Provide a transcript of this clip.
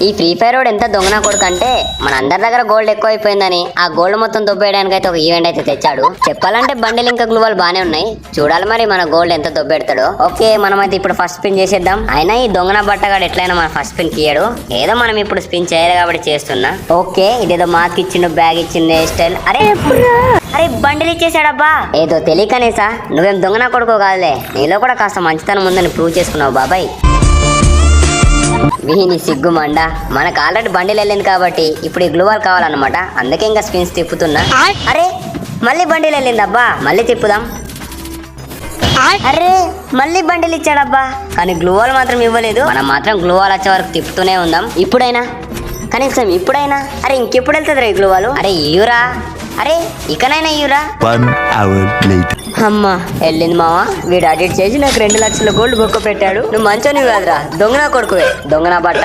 ఈ free fire road ఎంత దొంగన కొడుకు అంటే మన అందరి దగ్గర గోల్డ్ ఎక్కువ అయిపోయిందని ఆ గోల్డ్ మొత్తం దొబ్బేయడానికి అయితే ఒక ఈవెంట్ అయితే తెచ్చాడు. చెప్పాలంటే బండిల్ ఇంకా గ్లూవాల్ బానే ఉన్నాయి. చూడాలి మరి మన గోల్డ్ ఎంత దొబ్బెడతాడో. ఓకే, మనం అయితే ఇప్పుడు ఫస్ట్ స్పిన్ చేసేద్దాం. అయినా ఈ దొంగన బట్టగాడు ఎట్లయినా మన ఫస్ట్ స్పిన్ తీయడు. ఏదో మనం ఇప్పుడు స్పిన్ చేయాలి కాబట్టి చేస్తున్నా. ఓకే, ఇదేదో మాకు ఇచ్చిండు, బ్యాగ్ ఇచ్చిండు, హెయిర్ స్టైల్. అరే బండిల్ ఇచ్చేసాడబ్బా. ఏదో తెలియకనేసా, నువ్వేం దొంగన కొడుకో కాదులే, నీలో కూడా కాస్త మంచితనం ఉందని ప్రూవ్ చేసుకున్నావు బాబాయ్. వీని సిగ్గు మండ, మనకు ఆల్రెడీ బండిలు వెళ్ళింది కాబట్టి ఇప్పుడు ఈ గ్లూవాల్ కావాలన్నమాట. అందుకే ఇంకా స్పిన్స్ తిప్పుతున్నా. అరే మళ్ళీ బండిలు వెళ్ళింది అబ్బా, మళ్ళీ తిప్పుదాం. అరే మళ్ళీ బండిలు ఇచ్చాడబ్బా, కానీ గ్లూవాల్ మాత్రం ఇవ్వలేదు. మనం మాత్రం గ్లూవాల్ వచ్చే వరకు తిప్పుతూనే ఉందాం. ఇప్పుడైనా, కనీసం ఇప్పుడైనా. అరే ఇంకెప్పుడు వెళ్తుంది రే గ్లూవాల్? అరే ఇయ్యురా, అరే ఇకనైనా ఇయ్యురా. 1 hour later. అమ్మా వెళ్ళింది మావా. వీడు అడిట్ చేసి నాకు 2 లక్షల గోల్డ్ బొక్క పెట్టాడు. నువ్వు మంచోనివి కాదురా, దొంగనా కొడుకువే, దొంగనా బట్ట.